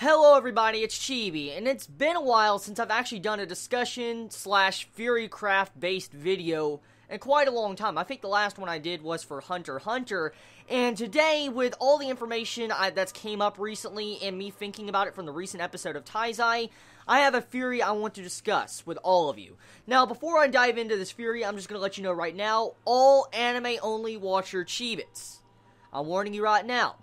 Hello everybody, it's Chibi, and it's been a while since I've actually done a discussion slash Furycraft based video in quite a long time. I think the last one I did was for Hunter x Hunter, and today, with all the information that's came up recently and me thinking about it from the recent episode of Taizai, I have a Fury I want to discuss with all of you. Now, before I dive into this Fury, I'm just going to let you know right now, all anime-only watcher Chibits, I'm warning you right now,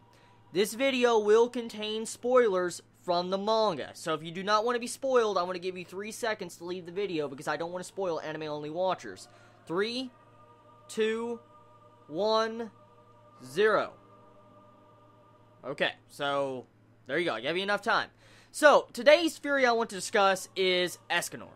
this video will contain spoilers from the manga. So if you do not want to be spoiled, I'm going to give you 3 seconds to leave the video because I don't want to spoil anime-only watchers. 3, 2, 1, 0. Okay, so there you go. I gave you enough time. So, today's Fury I want to discuss is Escanor.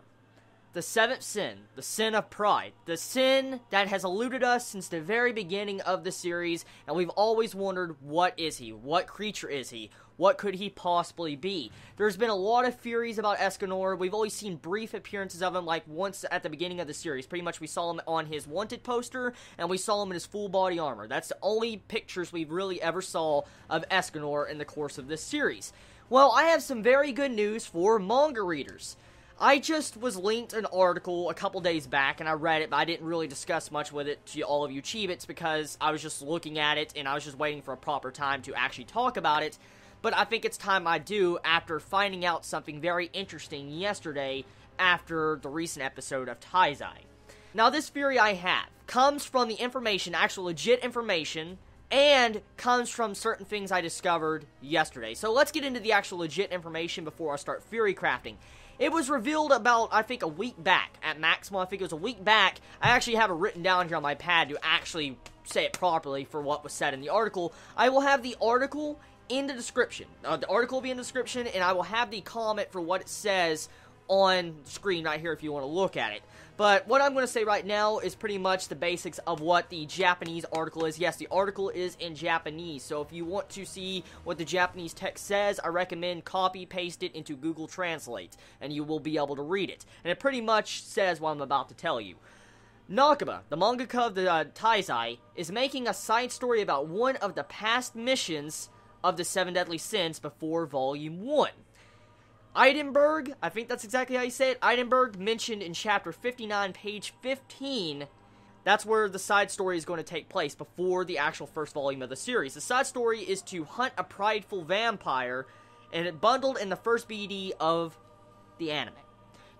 The seventh sin, the sin of pride, the sin that has eluded us since the very beginning of the series, and we've always wondered, what is he? What creature is he? What could he possibly be? There's been a lot of theories about Escanor. We've always seen brief appearances of him, like once at the beginning of the series. Pretty much we saw him on his wanted poster, and we saw him in his full body armor. That's the only pictures we've really ever saw of Escanor in the course of this series. Well, I have some very good news for manga readers. I just was linked an article a couple days back, and I read it, but I didn't really discuss much with it to all of you Chibits, because I was just looking at it, and I was just waiting for a proper time to actually talk about it. But I think it's time I do, after finding out something very interesting yesterday, after the recent episode of Taizai. Now, this theory I have comes from the information, actual legit information, and comes from certain things I discovered yesterday. So let's get into the actual legit information before I start Fury crafting. It was revealed about, I think, a week back. At maximum, I think it was a week back. I actually have it written down here on my pad to actually say it properly for what was said in the article. I will have the article in the description. The article will be in the description, and I will have the comment for what it says on screen right here if you want to look at it. But what I'm going to say right now is pretty much the basics of what the Japanese article is. Yes, the article is in Japanese, so if you want to see what the Japanese text says, I recommend copy-paste it into Google Translate, and you will be able to read it. And it pretty much says what I'm about to tell you. Nakaba, the mangaka of the Taizai, is making a side story about one of the past missions of the Seven Deadly Sins before Volume 1. Eidenberg, I think that's exactly how you say it, Eidenberg mentioned in chapter 59, page 15, that's where the side story is going to take place before the actual first volume of the series. The side story is to hunt a prideful vampire, and it bundled in the first BD of the anime.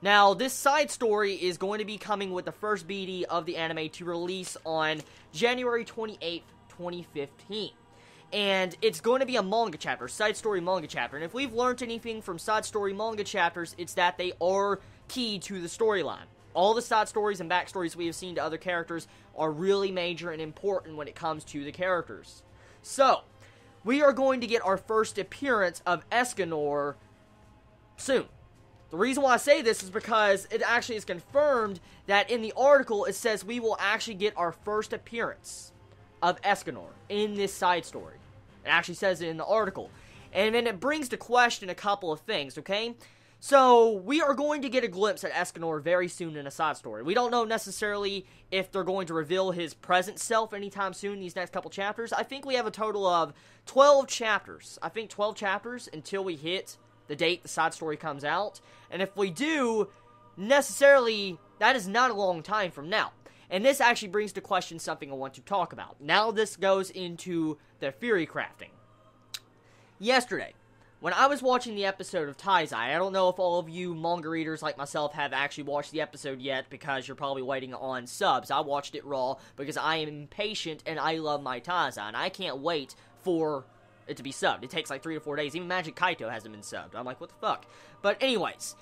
Now, this side story is going to be coming with the first BD of the anime to release on January 28th, 2015. And it's going to be a manga chapter, side story manga chapter. And if we've learned anything from side story manga chapters, it's that they are key to the storyline. All the side stories and backstories we have seen to other characters are really major and important when it comes to the characters. So, we are going to get our first appearance of Escanor soon. The reason why I say this is because it actually is confirmed that in the article it says we will actually get our first appearance of Escanor in this side story. It actually says it in the article. And then it brings to question a couple of things, okay? So, we are going to get a glimpse at Escanor very soon in a side story. We don't know necessarily if they're going to reveal his present self anytime soon, these next couple chapters. I think we have a total of 12 chapters. I think 12 chapters until we hit the date the side story comes out. And if we do, necessarily, that is not a long time from now. And this actually brings to question something I want to talk about. Now this goes into the Fury crafting. Yesterday, when I was watching the episode of Taizai, I don't know if all of you manga readers like myself have actually watched the episode yet, because you're probably waiting on subs. I watched it raw because I am impatient and I love my Taizai, and I can't wait for it to be subbed. It takes like 3 to 4 days. Even Magic Kaito hasn't been subbed. I'm like, what the fuck? But anyways,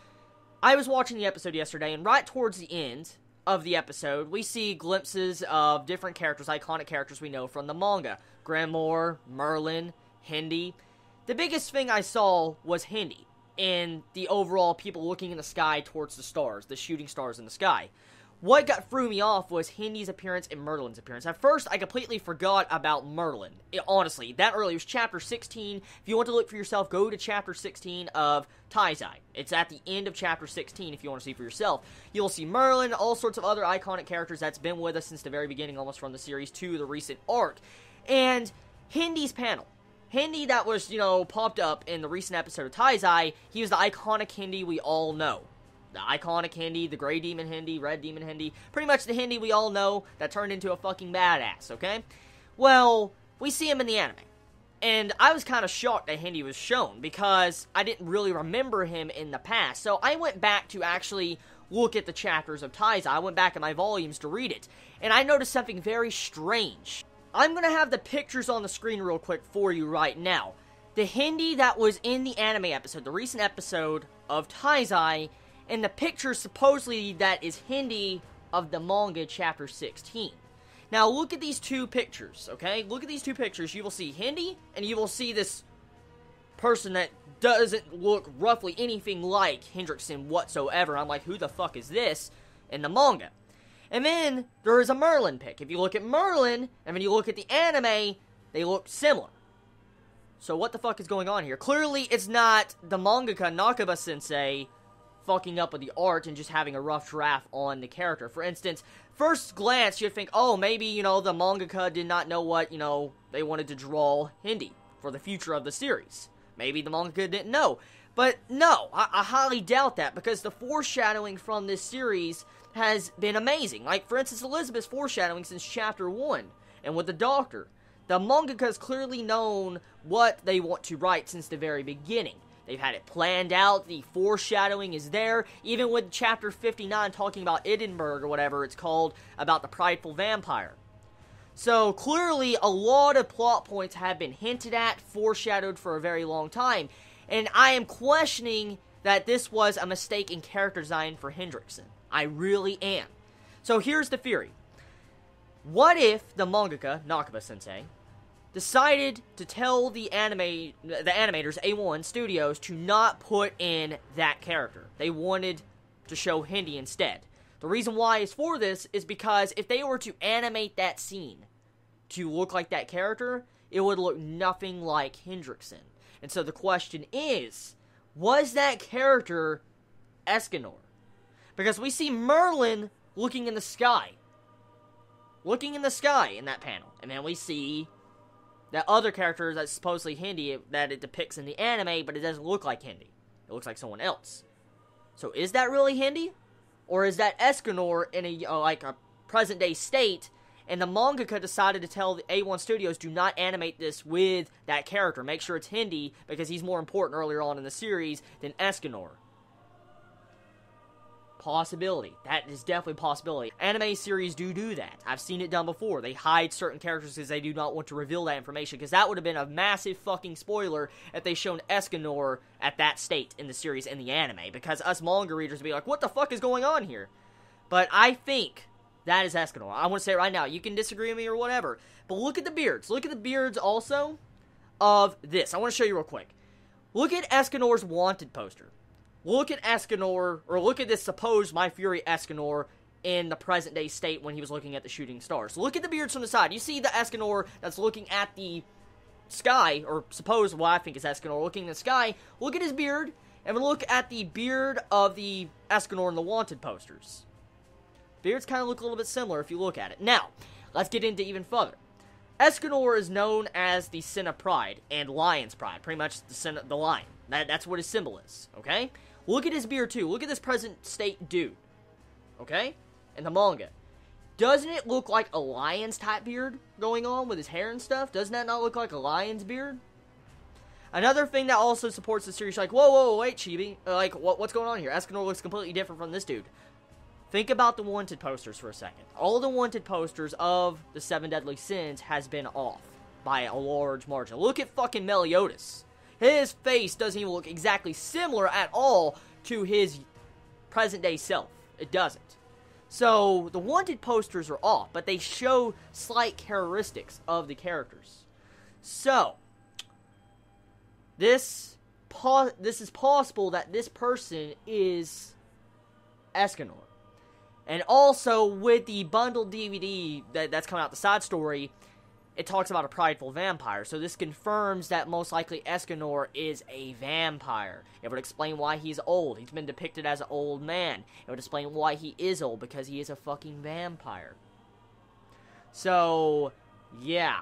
I was watching the episode yesterday, and right towards the end of the episode, we see glimpses of different characters, iconic characters we know from the manga. Grimoire, Merlin, Hindi. The biggest thing I saw was Hindi, in the overall people looking in the sky towards the stars, the shooting stars in the sky. What threw me off was Hindi's appearance and Merlin's appearance. At first, I completely forgot about Merlin. Honestly, that early. It was chapter 16. If you want to look for yourself, go to chapter 16 of Taizai. It's at the end of chapter 16 if you want to see for yourself. You'll see Merlin, all sorts of other iconic characters that's been with us since the very beginning, almost from the series to the recent arc. And Hindi's panel. Hindi that was, popped up in the recent episode of Taizai, he was the iconic Hindi we all know. The iconic Hindi, the gray demon Hindi, red demon Hindi, pretty much the Hindi we all know that turned into a fucking badass, okay? Well, we see him in the anime. And I was kind of shocked that Hindi was shown, because I didn't really remember him in the past. So I went back to actually look at the chapters of Taizai. I went back in my volumes to read it. And I noticed something very strange. I'm going to have the pictures on the screen real quick for you right now. The Hindi that was in the anime episode, the recent episode of Taizai, and the picture supposedly that is Hindi of the manga chapter 16. Now look at these two pictures, okay? Look at these two pictures. You will see Hindi, and you will see this person that doesn't look roughly anything like Hendrickson whatsoever. I'm like, who the fuck is this in the manga? And then there is a Merlin pic. If you look at Merlin, and then you look at the anime, they look similar. So what the fuck is going on here? Clearly, it's not the mangaka Nakaba-sensei fucking up with the art and just having a rough draft on the character. For instance, first glance, you'd think, oh, maybe, the mangaka did not know what, they wanted to draw Hindi for the future of the series. Maybe the mangaka didn't know. But no, I highly doubt that, because the foreshadowing from this series has been amazing. Like, for instance, Elizabeth's foreshadowing since chapter 1, and with the Doctor. The mangaka has clearly known what they want to write since the very beginning. They've had it planned out, the foreshadowing is there, even with chapter 59 talking about Edinburgh or whatever it's called, about the prideful vampire. So, clearly, a lot of plot points have been hinted at, foreshadowed for a very long time, and I am questioning that this was a mistake in character design for Hendrickson. I really am. So here's the theory. What if the mangaka, Nakaba-sensei, decided to tell the animators, A1 Studios, to not put in that character? They wanted to show Hindi instead. The reason why is for this is because if they were to animate that scene to look like that character, it would look nothing like Hendrickson. And so the question is, was that character Escanor? Because we see Merlin looking in the sky. Looking in the sky in that panel. And then we see that other character that's supposedly Hindi that it depicts in the anime, but it doesn't look like Hindi. It looks like someone else. So is that really Hindi? Or is that Escanor in a present day state, and the mangaka decided to tell the A1 Studios, do not animate this with that character. Make sure it's Hindi, because he's more important earlier on in the series than Escanor. Possibility. That is definitely a possibility. Anime series do that. I've seen it done before. They hide certain characters because they do not want to reveal that information, because that would have been a massive fucking spoiler if they shown Escanor at that state in the series in the anime, because us manga readers would be like, what the fuck is going on here? But I think that is Escanor. I want to say it right now. You can disagree with me or whatever, but look at the beards. Look at the beards also of this. I want to show you real quick. Look at Escanor's wanted poster. Look at Escanor, or look at this supposed My Fury Escanor in the present day state when he was looking at the shooting stars. Look at the beards from the side. You see the Escanor that's looking at the sky, or suppose what I think is Escanor looking in the sky. Look at his beard, and look at the beard of the Escanor in the wanted posters. Beards kind of look a little bit similar if you look at it. Now, let's get into even further. Escanor is known as the Sin of Pride and Lion's Pride. Pretty much the lion. That's what his symbol is, okay? Look at his beard, too. Look at this present state dude, okay? In the manga. Doesn't it look like a lion's type beard going on with his hair and stuff? Doesn't that not look like a lion's beard? Another thing that also supports the series, like, whoa, wait, Chibi. What's going on here? Escanor looks completely different from this dude. Think about the wanted posters for a second. All the wanted posters of the 7 Deadly Sins has been off by a large margin. Look at fucking Meliodas. His face doesn't even look exactly similar at all to his present-day self. It doesn't. So, the wanted posters are off, but they show slight characteristics of the characters. So, this is possible that this person is Escanor. And also, with the bundled DVD that's coming out, the side story, it talks about a prideful vampire. So this confirms that most likely Escanor is a vampire. It would explain why he's old. He's been depicted as an old man. It would explain why he is old, because he is a fucking vampire. So, yeah.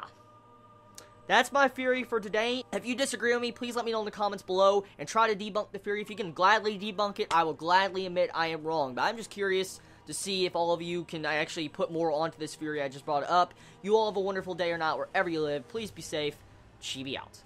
That's my theory for today. If you disagree with me, please let me know in the comments below and try to debunk the theory. If you can gladly debunk it, I will gladly admit I am wrong. But I'm just curious to see if all of you can actually put more onto this theory I just brought up. You all have a wonderful day or not, wherever you live. Please be safe. Chibi out.